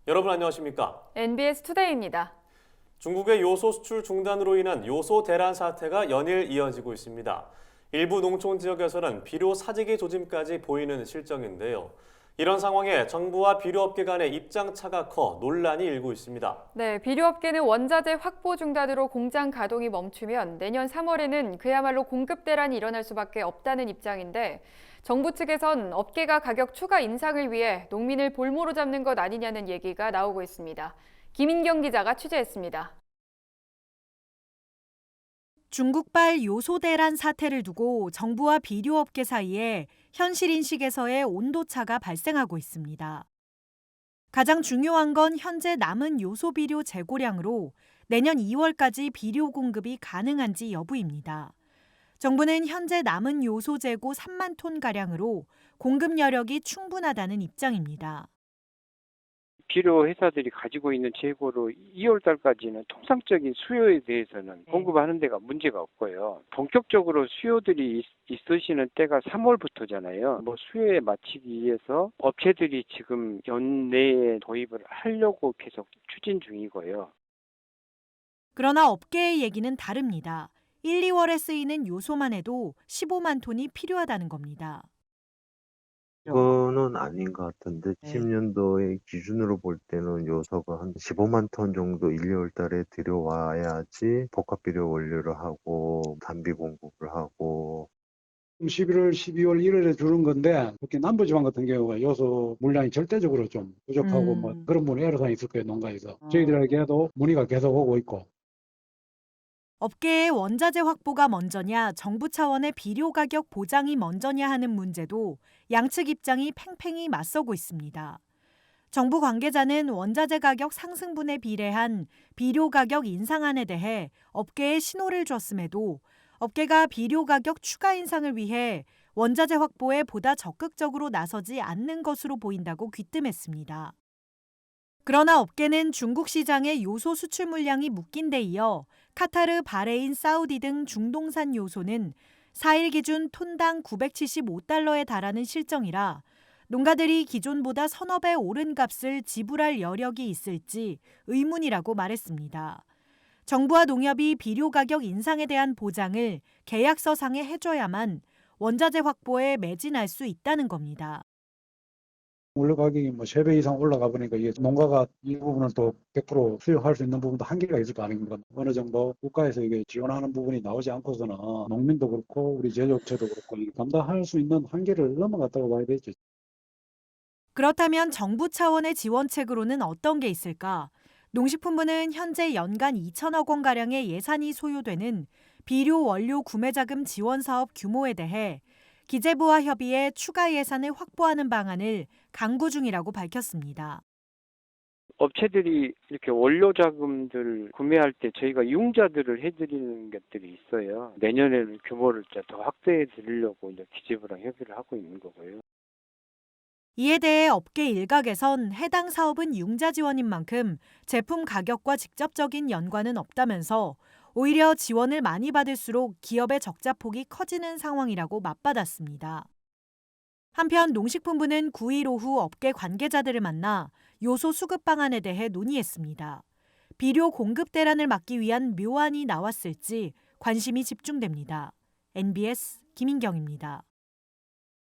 여러분 안녕하십니까? NBS 투데이입니다. 중국의 요소 수출 중단으로 인한 요소 대란 사태가 연일 이어지고 있습니다. 일부 농촌 지역에서는 비료 사재기 조짐까지 보이는 실정인데요. 이런 상황에 정부와 비료업계 간의 입장 차가 커 논란이 일고 있습니다. 네, 비료업계는 원자재 확보 중단으로 공장 가동이 멈추면 내년 3월에는 그야말로 공급 대란이 일어날 수밖에 없다는 입장인데 정부 측에선 업계가 가격 추가 인상을 위해 농민을 볼모로 잡는 것 아니냐는 얘기가 나오고 있습니다. 김인경 기자가 취재했습니다. 중국발 요소 대란 사태를 두고 정부와 비료업계 사이에 현실 인식에서의 온도차가 발생하고 있습니다. 가장 중요한 건 현재 남은 요소 비료 재고량으로 내년 2월까지 비료 공급이 가능한지 여부입니다. 정부는 현재 남은 요소 재고 3만 톤 가량으로 공급 여력이 충분하다는 입장입니다. 비료 회사들이 가지고 있는 재고로 2월 달까지는 통상적인 수요에 대해서는 공급하는 데가 문제가 없고요. 본격적으로 수요들이 있으시는 때가 3월부터잖아요. 수요에 맞추기 위해서 업체들이 지금 연내에 도입을 하려고 계속 추진 중이고요. 그러나 업계의 얘기는 다릅니다. 1, 2월에 쓰이는 요소만 해도 15만 톤이 필요하다는 겁니다. 그거는 아닌 것 같은데 10년도의 기준으로 볼 때는 요소가 한 15만 톤 정도 1, 2월 달에 들여와야지 복합비료 원료를 하고 단비 공급을 하고 11월, 12월, 1월에 주는 건데 특히 남부지방 같은 경우가 요소 물량이 절대적으로 좀 부족하고 그런 부분에 애로사항이 있을 거예요, 농가에서. 저희들에게도 문의가 계속 오고 있고. 업계의 원자재 확보가 먼저냐, 정부 차원의 비료 가격 보장이 먼저냐 하는 문제도 양측 입장이 팽팽히 맞서고 있습니다. 정부 관계자는 원자재 가격 상승분에 비례한 비료 가격 인상안에 대해 업계에 신호를 줬음에도 업계가 비료 가격 추가 인상을 위해 원자재 확보에 보다 적극적으로 나서지 않는 것으로 보인다고 귀뜸했습니다. 그러나 업계는 중국 시장의 요소 수출 물량이 묶인 데 이어 카타르, 바레인, 사우디 등 중동산 요소는 4일 기준 톤당 975달러에 달하는 실정이라 농가들이 기존보다 서너 배 오른 값을 지불할 여력이 있을지 의문이라고 말했습니다. 정부와 농협이 비료 가격 인상에 대한 보장을 계약서상에 해줘야만 원자재 확보에 매진할 수 있다는 겁니다. 원료 가격이 3배 이상 올라가 보니까 이게 농가가 이 부분을 또 100% 수용할 수 있는 부분도 한계가 있을 거 아닙니까? 어느 정도 국가에서 이게 지원하는 부분이 나오지 않고서는 농민도 그렇고 우리 제조업체도 그렇고 감당할 수 있는 한계를 넘어갔다고 봐야 되죠. 그렇다면 정부 차원의 지원책으로는 어떤 게 있을까? 농식품부는 현재 연간 2천억 원가량의 예산이 소요되는 비료 원료 구매자금 지원 사업 규모에 대해 기재부와 협의해 추가 예산을 확보하는 방안을 강구 중이라고 밝혔습니다. 업체들이 이렇게 원료 자금들 구매할 때 저희가 융자들을 해드리는 것들이 있어요. 내년에는 규모를 더 확대해 드리려고 이제 기재부랑 협의를 하고 있는 거고요. 이에 대해 업계 일각에선 해당 사업은 융자 지원인 만큼 제품 가격과 직접적인 연관은 없다면서 오히려 지원을 많이 받을수록 기업의 적자폭이 커지는 상황이라고 맞받았습니다. 한편 농식품부는 9일 오후 업계 관계자들을 만나 요소 수급 방안에 대해 논의했습니다. 비료 공급 대란을 막기 위한 묘안이 나왔을지 관심이 집중됩니다. NBS 김인경입니다.